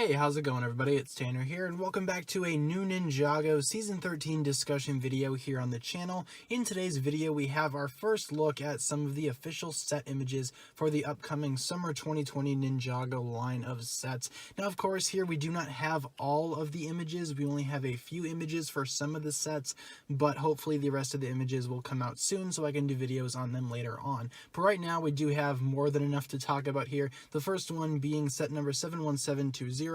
Hey, how's it going everybody? It's Tanner here and welcome back to a new Ninjago Season 13 discussion video here on the channel. In today's video we have our first look at some of the official set images for the upcoming Summer 2020 Ninjago line of sets. Now of course here we do not have all of the images, we only have a few images for some of the sets, but hopefully the rest of the images will come out soon so I can do videos on them later on. But right now we do have more than enough to talk about here. The first one being set number 71720,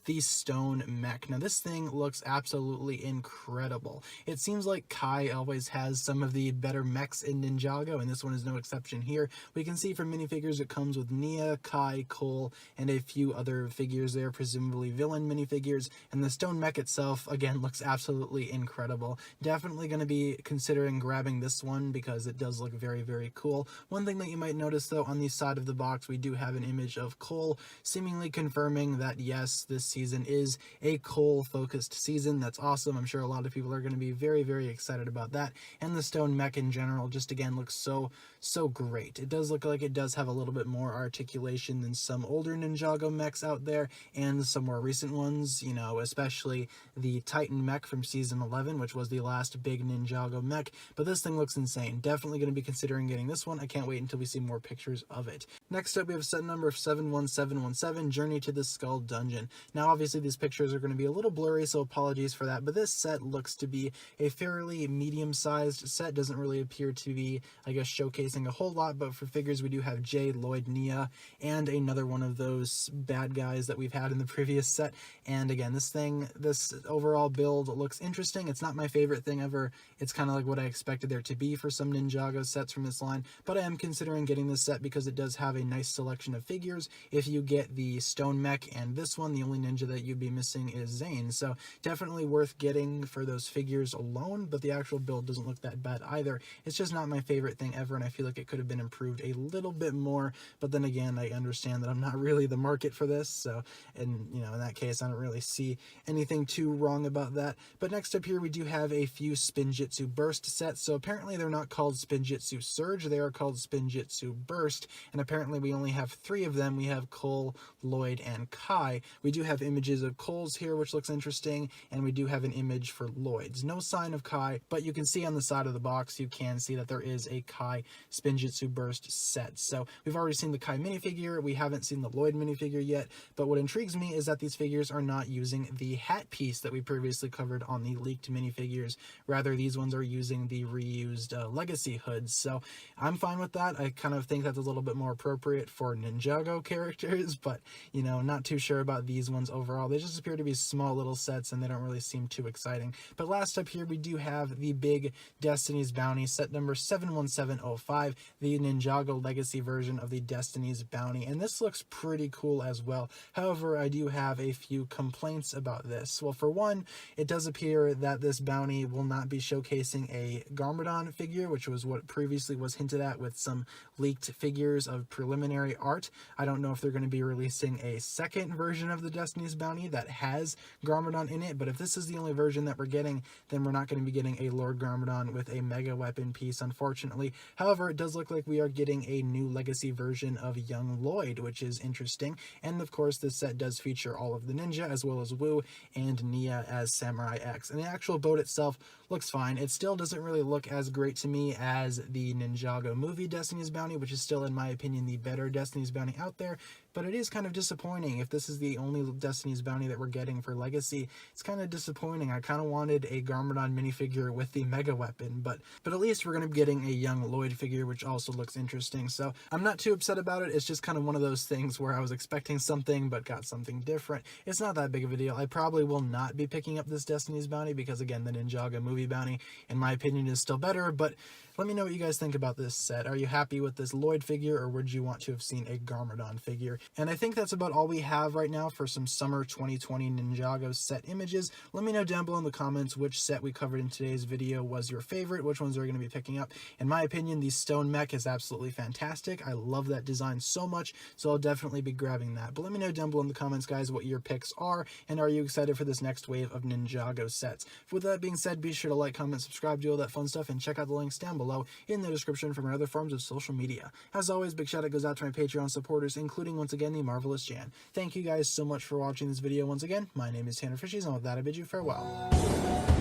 the Stone Mech. Now this thing looks absolutely incredible. It seems like Kai always has some of the better mechs in Ninjago, and this one is no exception here. We can see from minifigures it comes with Nia, Kai, Cole, and a few other figures there, presumably villain minifigures, and the Stone Mech itself, again, looks absolutely incredible. Definitely going to be considering grabbing this one because it does look very, very cool. One thing that you might notice though, on the side of the box we do have an image of Cole, seemingly confirming that yes, this season is a Cole-focused season. That's awesome. I'm sure a lot of people are going to be very, very excited about that. And the Stone Mech in general just again looks so great. It does look like it does have a little bit more articulation than some older Ninjago mechs out there and some more recent ones, you know, especially the Titan mech from season 11, which was the last big Ninjago mech. But this thing looks insane. Definitely going to be considering getting this one. I can't wait until we see more pictures of it. Next up, we have set number 71717, Journey to the Skull Dungeon. Now, obviously, these pictures are going to be a little blurry, so apologies for that, but this set looks to be a fairly medium-sized set. Doesn't really appear to be, I guess, showcasing a whole lot, but for figures, we do have Jay, Lloyd, Nia, and another one of those bad guys that we've had in the previous set. And again, this overall build looks interesting. It's not my favorite thing ever. It's kind of like what I expected there to be for some Ninjago sets from this line, but I am considering getting this set because it does have a nice selection of figures. If you get the Stone Mech and this one, the only ninja that you'd be missing is Zane, so definitely worth getting for those figures alone, but the actual build doesn't look that bad either. It's just not my favorite thing ever, and I feel like it could have been improved a little bit more, but then again, I understand that I'm not really the market for this, so, and you know, in that case, I don't really see anything too wrong about that. But next up here, we do have a few Spinjitzu Burst sets, so apparently they're not called Spinjitzu Surge, they are called Spinjitzu Burst, and apparently we only have 3 of them. We have Cole, Lloyd, and Kai. We do have images of Cole's here, which looks interesting, and we do have an image for Lloyd's. No sign of Kai, but you can see on the side of the box, you can see that there is a Kai Spinjitzu Burst set. So we've already seen the Kai minifigure, we haven't seen the Lloyd minifigure yet, but what intrigues me is that these figures are not using the hat piece that we previously covered on the leaked minifigures. Rather, these ones are using the reused legacy hoods, so I'm fine with that. I kind of think that's a little bit more appropriate for Ninjago characters, but you know, not too sure about these ones overall. They just appear to be small little sets and they don't really seem too exciting. But last up here we do have the big Destiny's Bounty, set number 71705, the Ninjago legacy version of the Destiny's Bounty, and this looks pretty cool as well. However, I do have a few complaints about this. Well, for one, it does appear that this bounty will not be showcasing a Garmadon figure, which was what previously was hinted at with some leaked figures of preliminary art. I don't know if they're going to be releasing a second version of the Destiny's Bounty that has Garmadon in it, but if this is the only version that we're getting, then we're not going to be getting a Lord Garmadon with a mega weapon piece, unfortunately. However, it does look like we are getting a new legacy version of young Lloyd, which is interesting, and of course this set does feature all of the ninja as well as Wu and Nia as Samurai X, and the actual boat itself looks fine. It still doesn't really look as great to me as the Ninjago movie Destiny's Bounty, which is still, in my opinion, the better Destiny's Bounty out there, but it is kind of disappointing if this is the only Destiny's Bounty that we're getting for Legacy. It's kind of disappointing. I kind of wanted a Garmadon minifigure with the mega weapon, but at least we're going to be getting a young Lloyd figure, which also looks interesting, so I'm not too upset about it. It's just kind of one of those things where I was expecting something but got something different. It's not that big of a deal. I probably will not be picking up this Destiny's Bounty because, again, the Ninjago movie bounty, in my opinion, is still better, but let me know what you guys think about this set. Are you happy with this Lloyd figure, or would you want to have seen a Garmadon figure? And I think that's about all we have right now for some summer 2020 Ninjago set images. Let me know down below in the comments which set we covered in today's video was your favorite, which ones are going to be picking up. In my opinion, the Stone Mech is absolutely fantastic. I love that design so much, so I'll definitely be grabbing that. But let me know down below in the comments, guys, what your picks are, and are you excited for this next wave of Ninjago sets? With that being said, be sure to like, comment, subscribe, do all that fun stuff, and check out the links down below below in the description for my other forms of social media. As always, big shout out goes out to my Patreon supporters, including once again the marvelous Jan. Thank you guys so much for watching this video once again. My name is TannerFishies, and with that I bid you farewell.